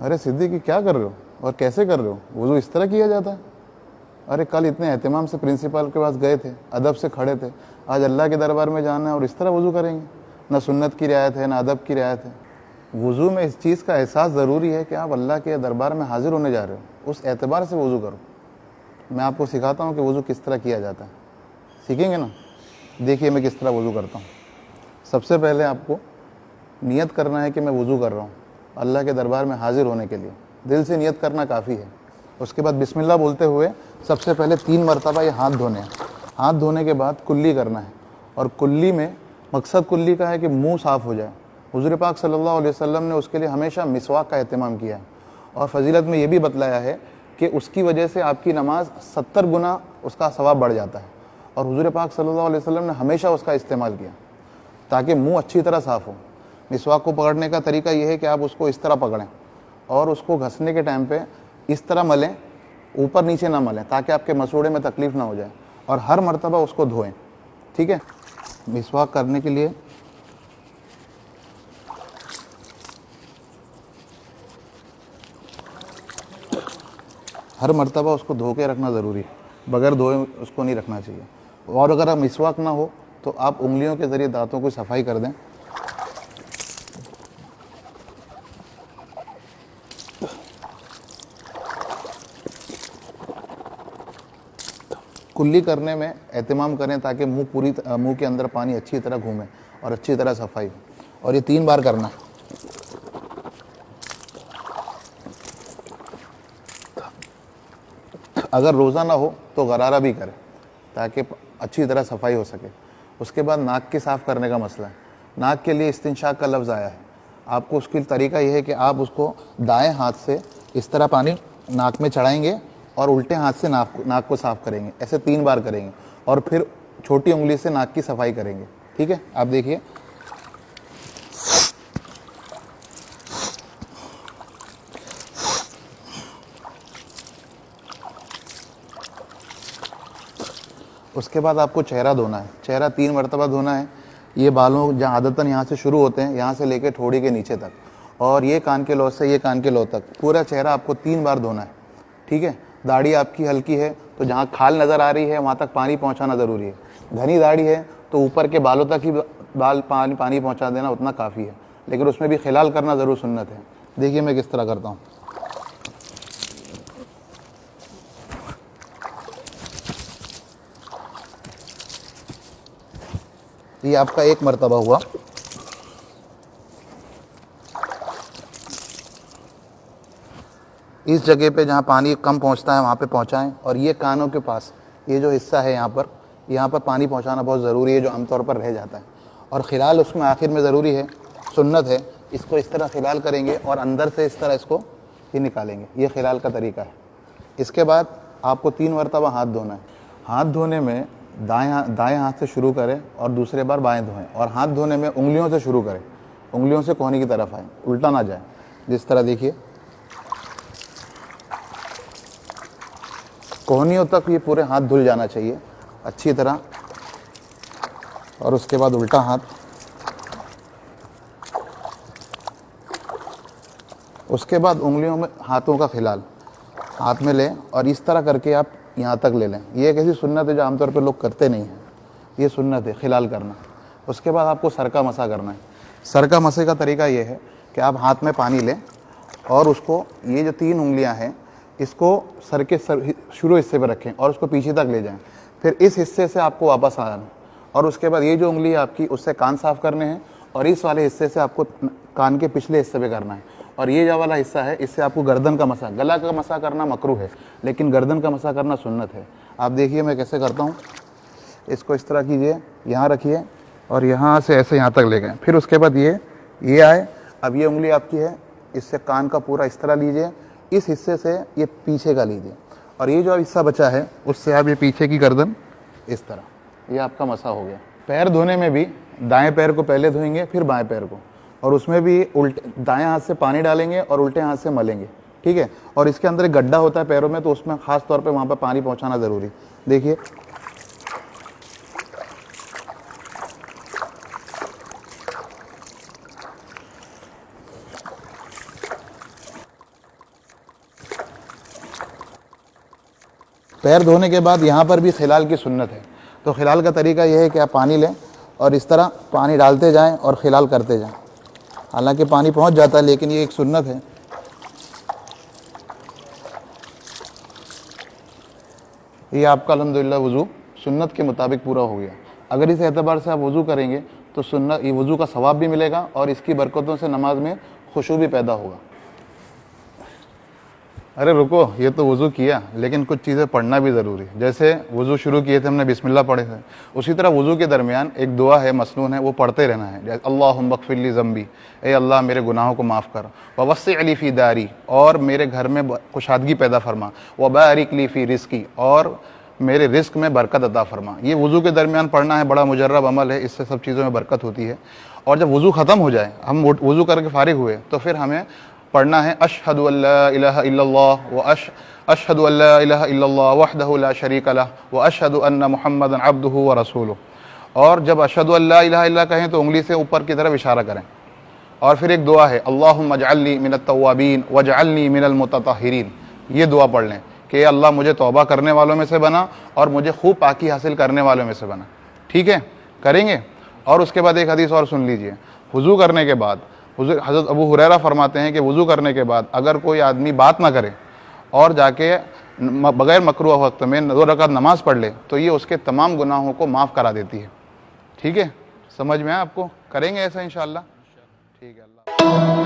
अरे सिद्दीकी क्या कर रहे हो और कैसे कर रहे हो, वुज़ू इस तरह किया जाता है? अरे कल इतने एहतिमाम से प्रिंसिपल के पास गए थे, अदब से खड़े थे, आज अल्लाह के दरबार में जाना है और इस तरह वुज़ू करेंगे? ना सुन्नत की रियायत है, ना अदब की रियायत है। वुज़ू में इस चीज़ का एहसास ज़रूरी है कि आप अल्लाह के दरबार में हाजिर होने जा रहे हो, उस एतबार से वुज़ू करो। मैं आपको सिखाता हूँ कि वुज़ू किस तरह किया जाता है, सीखेंगे ना? देखिए मैं किस तरह वुज़ू करता हूँ। सबसे पहले आपको नियत करना है कि मैं वुज़ू कर रहा हूँ अल्लाह के दरबार में हाजिर होने के लिए, दिल से नियत करना काफ़ी है। उसके बाद बिस्मिल्लाह बोलते हुए सबसे पहले 3 मरतबा ये हाथ धोने हैं। हाथ धोने के बाद कुल्ली करना है, और कुल्ली में मकसद कुल्ली का है कि मुंह साफ़ हो जाए। हुज़ूर पाक सल्लल्लाहु अलैहि वसल्लम ने उसके लिए हमेशा मिसवाक का एहतमाम किया है, और फजीलत में ये भी बतलाया है कि उसकी वजह से आपकी नमाज 70 गुना उसका सवाब बढ़ जाता है। और हुज़ूर पाक सल्लल्लाहु अलैहि वसल्लम ने हमेशा उसका इस्तेमाल किया ताकि मुंह अच्छी तरह साफ़ हो। मिसवाक को पकड़ने का तरीका यह है कि आप उसको इस तरह पकड़ें और उसको घसने के टाइम पे इस तरह मलें, ऊपर नीचे ना मलें, ताकि आपके मसूड़े में तकलीफ़ ना हो जाए, और हर मरतबा उसको धोएं। ठीक है, मिसवाक करने के लिए हर मरतबा उसको धो के रखना ज़रूरी है, बगैर धोए उसको नहीं रखना चाहिए। और अगर आप मिसवाक ना हो तो आप उंगलियों के ज़रिए दांतों की सफाई कर दें। कुल्ली करने में एहतिमाम करें ताकि मुंह के अंदर पानी अच्छी तरह घूमे और अच्छी तरह सफाई हो, और ये 3 बार करना है। अगर रोज़ा ना हो तो गरारा भी करें ताकि अच्छी तरह सफाई हो सके। उसके बाद नाक के साफ़ करने का मसला है। नाक के लिए इस्तिंशाक का लफ्ज़ आया है। आपको उसकी तरीका यह है कि आप उसको दाएं हाथ से इस तरह पानी नाक में चढ़ाएंगे और उल्टे हाथ से नाक को साफ़ करेंगे। ऐसे 3 बार करेंगे और फिर छोटी उंगली से नाक की सफाई करेंगे। ठीक है, आप देखिए। उसके बाद आपको चेहरा धोना है। चेहरा 3 मरतबा धोना है। ये बालों जहाँ आदतन यहाँ से शुरू होते हैं, यहाँ से लेकर ठोड़ी के नीचे तक, और ये कान के लौ से ये कान के लौ तक पूरा चेहरा आपको 3 बार धोना है। ठीक है, दाढ़ी आपकी हल्की है तो जहाँ खाल नज़र आ रही है वहाँ तक पानी पहुँचाना ज़रूरी है। घनी दाढ़ी है तो ऊपर के बालों तक ही पानी पहुँचा देना उतना काफ़ी है, लेकिन उसमें भी खिलाल करना ज़रूर सुन्नत है। देखिए मैं किस तरह करता हूँ। ये आपका 1 मरतबा हुआ। इस जगह पे जहाँ पानी कम पहुँचता है वहाँ पे पहुँचाएं, और ये कानों के पास ये जो हिस्सा है यहाँ पर पानी पहुँचाना बहुत ज़रूरी है, जो आमतौर पर रह जाता है। और खिलाल उसमें आखिर में ज़रूरी है, सुन्नत है। इसको इस तरह खिलाल करेंगे और अंदर से इस तरह इसको ही निकालेंगे। ये खिलाल का तरीका है। इसके बाद आपको 3 मरतबा हाथ धोना है। हाथ धोने में दाएं हाथ से शुरू करें और दूसरे बार बाएं धोएं, और हाथ धोने में उंगलियों से शुरू करें, उंगलियों से कोहनी की तरफ आए, उल्टा ना जाए। जिस तरह देखिए, कोहनियों तक ये पूरे हाथ धुल जाना चाहिए अच्छी तरह, और उसके बाद उल्टा हाथ। उसके बाद उंगलियों में हाथों का खिलाल हाथ में लें और इस तरह करके आप यहाँ तक ले लें। ये एक ऐसी सुन्नत है जो आमतौर पर लोग करते नहीं हैं, ये सुन्नत है खिलाल करना। उसके बाद आपको सर का मसा करना है। सर का मसे का तरीका ये है कि आप हाथ में पानी लें और उसको, ये जो 3 उंगलियां हैं, इसको सर के शुरू हिस्से पर रखें और उसको पीछे तक ले जाएं। फिर इस हिस्से से आपको वापस आना है, और उसके बाद ये जो उंगली है आपकी, उससे कान साफ़ करने हैं, और इस वाले हिस्से से आपको कान के पिछले हिस्से पे करना है। और ये जो वाला हिस्सा है, इससे आपको गर्दन का मसा, गला का मसा करना मकरूह है, लेकिन गर्दन का मसा करना सुन्नत है। आप देखिए मैं कैसे करता हूँ। इसको इस तरह कीजिए, यहाँ रखिए और यहाँ से ऐसे यहाँ तक ले गए। फिर उसके बाद ये आए। अब ये उंगली आपकी है, इससे कान का पूरा इस तरह लीजिए, इस हिस्से से ये पीछे का लीजिए, और ये जो हिस्सा बचा है उससे आप ये पीछे की गर्दन इस तरह, ये आपका मसा हो गया। पैर धोने में भी दाएं पैर को पहले धोएंगे, फिर बाएं पैर को, और उसमें भी उल्टे दाएं हाथ से पानी डालेंगे और उल्टे हाथ से मलेंगे। ठीक है, और इसके अंदर एक गड्ढा होता है पैरों में, तो उसमें खास तौर पे वहाँ पर पानी पहुँचाना ज़रूरी। देखिए पैर धोने के बाद यहाँ पर भी खिलाल की सुन्नत है। तो खिलाल का तरीका यह है कि आप पानी लें और इस तरह पानी डालते जाएं और खिलाल करते जाएं। हालांकि पानी पहुँच जाता है, लेकिन ये एक सुन्नत है। ये आपका अल्हम्दुलिल्लाह वज़ू सुन्नत के मुताबिक पूरा हो गया। अगर इस एतबार से आप वज़ू करेंगे तो सुन्नत, ये वज़ू का सवाब भी मिलेगा और इसकी बरकतों से नमाज में खुशू भी पैदा होगा। अरे रुको, ये तो वज़ू किया, लेकिन कुछ चीज़ें पढ़ना भी ज़रूरी है। जैसे वज़ू शुरू किए थे हमने, बिस्मिल्लाह पढ़े थे, उसी तरह वज़ू के दरमियान एक दुआ है, मसनून है, वो पढ़ते रहना है। जैसे अल्लाहुम्मा ग़फ़िरली ज़म्बी, ए अल्लाह मेरे गुनाहों को माफ़ कर, ववस्सिअ ली फ़ी दारी, और मेरे घर में कुशादगी पैदा फरमा, व बारिक ली फ़ी रिज़्क़ी, और मेरे रिस्क में बरकत अता फरमा। ये वज़ू के दरमियान पढ़ना है, बड़ा मुजर्रब अमल है, इससे सब चीज़ों में बरकत होती है। और जब वज़ू ख़त्म हो जाए, हम वज़ू करके फ़ारिग हुए, तो फिर हमें पढ़ना है अशहदु अल्ला इलाहा इल्लल्लाह व अशहदु अल्ला इलाहा इल्लल्लाह वहदहु ला शरीका लह व अशहदु अन्ना मुहम्मदन अब्दुहु व रसूलुहु। और जब अशहदु अल्ला इलाहा इल्लल्लाह कहें तो उंगली से ऊपर की तरफ इशारा करें। और फिर एक दुआ है, अल्लाहुम्मा जअलनी मिनत तव्वाबीन वजअलनी मिनल मुततहिरीन। ये दुआ पढ़ लें कि अल्लाह मुझे तौबा करने वालों में से बना और मुझे खूब पाकी हासिल करने वालों में से बना। ठीक है, करेंगे। और उसके बाद एक हदीस और सुन लीजिए। वज़ू करने के बाद हज़रत अबू हुरैरा फरमाते हैं कि वज़ू करने के बाद अगर कोई आदमी बात ना करे और जाके बग़ैर मकरूह वक्त में 2 रकात नमाज पढ़ ले, तो ये उसके तमाम गुनाहों को माफ़ करा देती है। ठीक है, समझ में आया आपको? करेंगे ऐसा इंशाअल्लाह। ठीक है, अल्लाह।